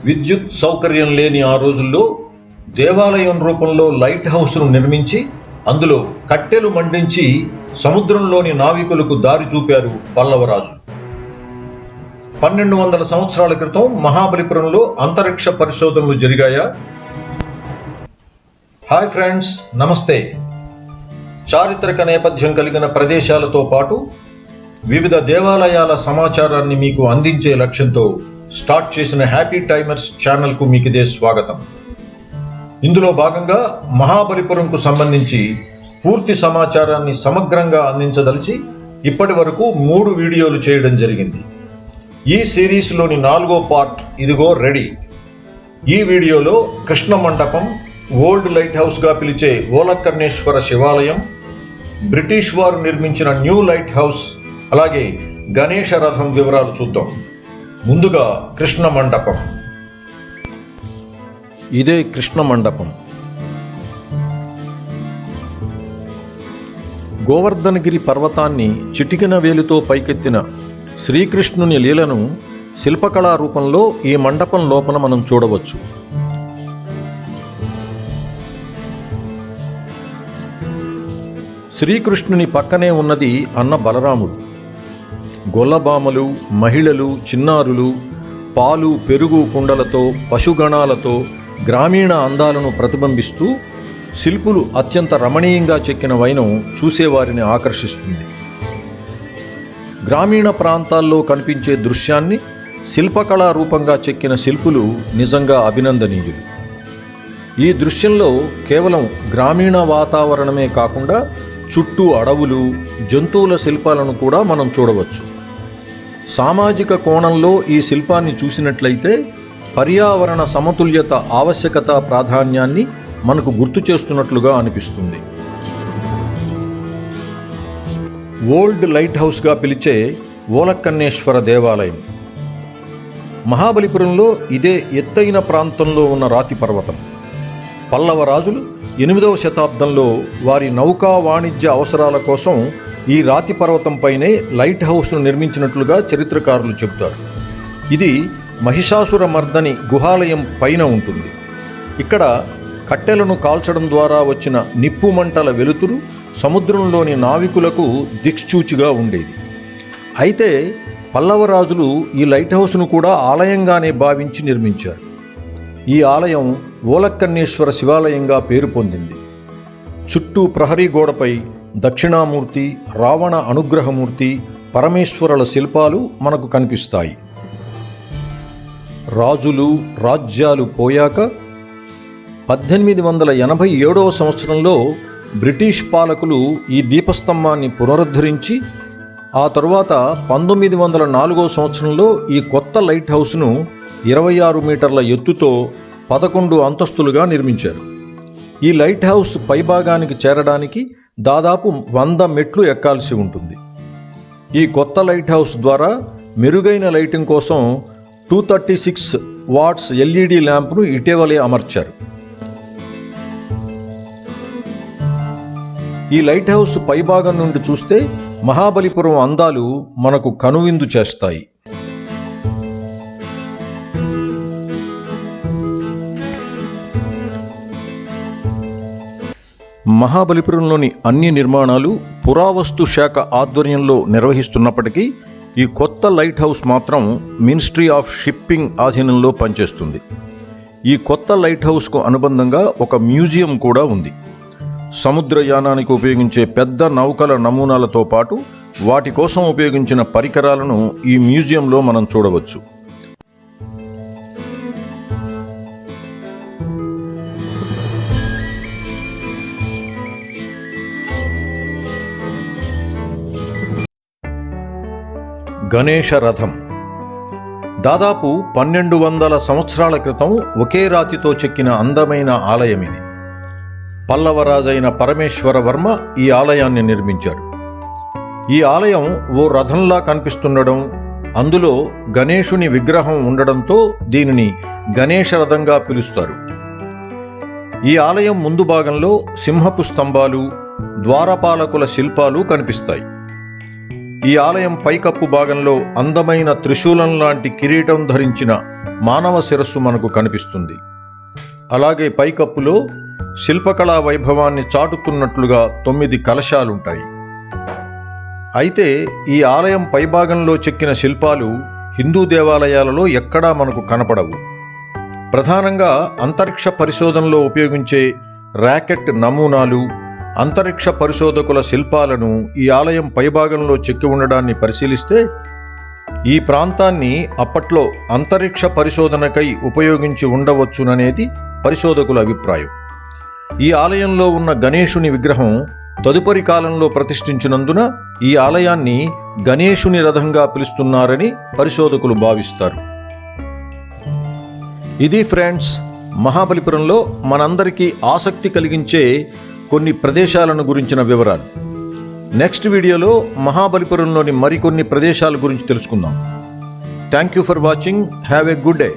విద్యుత్ సౌకర్యం లేని ఆ రోజుల్లో దేవాలయం రూపంలో లైట్ హౌస్ను నిర్మించి అందులో కట్టెలు మండించి సముద్రంలోని నావికులకు దారి చూపారు పల్లవరాజులు. 1200 సంవత్సరాల క్రితం మహాబలిపురంలో అంతరిక్ష పరిశోధనలు జరిగాయా? హాయ్ ఫ్రెండ్స్, నమస్తే. చారిత్రక నేపథ్యం కలిగిన ప్రదేశాలతో పాటు వివిధ దేవాలయాల సమాచారాన్ని మీకు అందించే లక్ష్యంతో స్టార్ట్ చేసిన హ్యాపీ టైమర్స్ ఛానల్కు మీకిదే స్వాగతం. ఇందులో భాగంగా మహాబలిపురంకు సంబంధించి పూర్తి సమాచారాన్ని సమగ్రంగా అందించదలిచి ఇప్పటి వరకు 3 వీడియోలు చేయడం జరిగింది. ఈ సిరీస్లోని 4వ పార్ట్ ఇదిగో రెడీ. ఈ వీడియోలో కృష్ణ మండపం, ఓల్డ్ లైట్ హౌస్గా పిలిచే ఓలక్కన్నేశ్వర శివాలయం, బ్రిటిష్ వారు నిర్మించిన న్యూ లైట్ హౌస్, అలాగే గణేష రథం వివరాలు చూద్దాం. ముందుగా కృష్ణ మండపం. ఇదే కృష్ణ మండపం. గోవర్ధనగిరి పర్వతాన్ని చిటికిన వేలుతో పైకెత్తిన శ్రీకృష్ణుని లీలను శిల్పకళా రూపంలో ఈ మండపం లోపల మనం చూడవచ్చు. శ్రీకృష్ణుని పక్కనే ఉన్నది అన్న బలరాముడు. గొల్లబామలు, మహిళలు, చిన్నారులు, పాలు పెరుగు కుండలతో, పశుగణాలతో గ్రామీణ అందాలను ప్రతిబింబిస్తూ శిల్పులు అత్యంత రమణీయంగా చెక్కిన వైనం చూసేవారిని ఆకర్షిస్తుంది. గ్రామీణ ప్రాంతాల్లో కనిపించే దృశ్యాన్ని శిల్పకళా రూపంగా చెక్కిన శిల్పులు నిజంగా అభినందనీయులు. ఈ దృశ్యంలో కేవలం గ్రామీణ వాతావరణమే కాకుండా చుట్టూ అడవులు, జంతువుల శిల్పాలను కూడా మనం చూడవచ్చు. సామాజిక కోణంలో ఈ శిల్పాన్ని చూసినట్లయితే పర్యావరణ సమతుల్యత ఆవశ్యకత ప్రాధాన్యాన్ని మనకు గుర్తు చేస్తున్నట్లుగా అనిపిస్తుంది. ఓల్డ్ లైట్ హౌస్గా పిలిచే ఓలక్కన్నేశ్వర దేవాలయం. మహాబలిపురంలో ఇదే ఎత్తైన ప్రాంతంలో ఉన్న రాతి పర్వతం. పల్లవ రాజులు 8వ శతాబ్దంలో వారి నౌకా వాణిజ్య అవసరాల కోసం ఈ రాతి పర్వతంపైనే లైట్ హౌస్ను నిర్మించినట్లుగా చరిత్రకారులు చెబుతారు. ఇది మహిషాసుర మర్దని గుహాలయం పైన ఉంటుంది. ఇక్కడ కట్టెలను కాల్చడం ద్వారా వచ్చిన నిప్పు మంటల వెలుతురు సముద్రంలోని నావికులకు దిక్సూచిగా ఉండేది. అయితే పల్లవరాజులు ఈ లైట్ హౌస్ను కూడా ఆలయంగానే భావించి నిర్మించారు. ఈ ఆలయం ఓలక్కన్నేశ్వర శివాలయంగా పేరు పొందింది. చుట్టూ ప్రహరీ గోడపై దక్షిణామూర్తి, రావణ అనుగ్రహమూర్తి, పరమేశ్వరుల శిల్పాలు మనకు కనిపిస్తాయి. రాజులు రాజ్యాలు పోయాక 1887వ సంవత్సరంలో బ్రిటిష్ పాలకులు ఈ దీపస్తంభాన్ని పునరుద్ధరించి ఆ తరువాత 1904వ సంవత్సరంలో ఈ కొత్త లైట్ హౌస్ను 26 మీటర్ల ఎత్తుతో 11 అంతస్తులుగా నిర్మించారు. ఈ లైట్ హౌస్ పైభాగానికి చేరడానికి దాదాపు 100 మెట్లు ఎక్కాల్సి ఉంటుంది. ఈ కొత్త లైట్ హౌస్ ద్వారా మెరుగైన లైటింగ్ కోసం 236 వాట్స్ LED ల్యాంప్ను ఇటీవలే అమర్చారు. ఈ లైట్ హౌస్ పైభాగం నుండి చూస్తే మహాబలిపురం అందాలు మనకు కనువిందు చేస్తాయి. మహాబలిపురంలోని అన్ని నిర్మాణాలు పురావస్తు శాఖ ఆధ్వర్యంలో నిర్వహిస్తున్నప్పటికీ ఈ కొత్త లైట్ హౌస్ మాత్రం మినిస్ట్రీ ఆఫ్ షిప్పింగ్ ఆధీనంలో పనిచేస్తుంది. ఈ కొత్త లైట్ హౌస్కు అనుబంధంగా ఒక మ్యూజియం కూడా ఉంది. సముద్రయానానికి ఉపయోగించే పెద్ద నౌకల నమూనాలతో పాటు వాటి కోసం ఉపయోగించిన పరికరాలను ఈ మ్యూజియంలో మనం చూడవచ్చు. గణేష రథం. దాదాపు 1200 సంవత్సరాల క్రితం ఒకే రాతితో చెక్కిన అందమైన ఆలయం ఇది. పల్లవరాజైన పరమేశ్వర వర్మ ఈ ఆలయాన్ని నిర్మించారు. ఈ ఆలయం ఓ రథంలా కనిపిస్తుండడం, అందులో గణేశుని విగ్రహం ఉండడంతో దీనిని గణేష రథంగా పిలుస్తారు. ఈ ఆలయం ముందు భాగంలో సింహపు స్తంభాలు, ద్వారపాలకుల శిల్పాలు కనిపిస్తాయి. ఈ ఆలయం పైకప్పు భాగంలో అందమైన త్రిశూలం లాంటి కిరీటం ధరించిన మానవ శిరస్సు మనకు కనిపిస్తుంది. అలాగే పైకప్పులో శిల్పకళా వైభవాన్ని చాటుతున్నట్లుగా 9 కలశాలుంటాయి. అయితే ఈ ఆలయం పైభాగంలో చెక్కిన శిల్పాలు హిందూ దేవాలయాలలో ఎక్కడా మనకు కనపడవు. ప్రధానంగా అంతరిక్ష పరిశోధనలో ఉపయోగించే రాకెట్ నమూనాలు, అంతరిక్ష పరిశోధకుల శిల్పాలను ఈ ఆలయం పైభాగంలో చెక్కి ఉండడాన్ని పరిశీలిస్తే ఈ ప్రాంతాన్ని అప్పట్లో అంతరిక్ష పరిశోధనకై ఉపయోగించి ఉండవచ్చుననేది పరిశోధకుల అభిప్రాయం. ఈ ఆలయంలో ఉన్న గణేశుని విగ్రహం తదుపరి కాలంలో ప్రతిష్ఠించినందున ఈ ఆలయాన్ని గణేశుని రథంగా పిలుస్తున్నారని పరిశోధకులు భావిస్తారు. ఇది ఫ్రెండ్స్, మహాబలిపురంలో మనందరికీ ఆసక్తి కలిగించే కొన్ని ప్రదేశాలను గురించిన వివరాలు. నెక్స్ట్ వీడియోలో మహాబలిపురంలోని మరికొన్ని ప్రదేశాల గురించి తెలుసుకుందాం. Thank you for watching. Have a good day.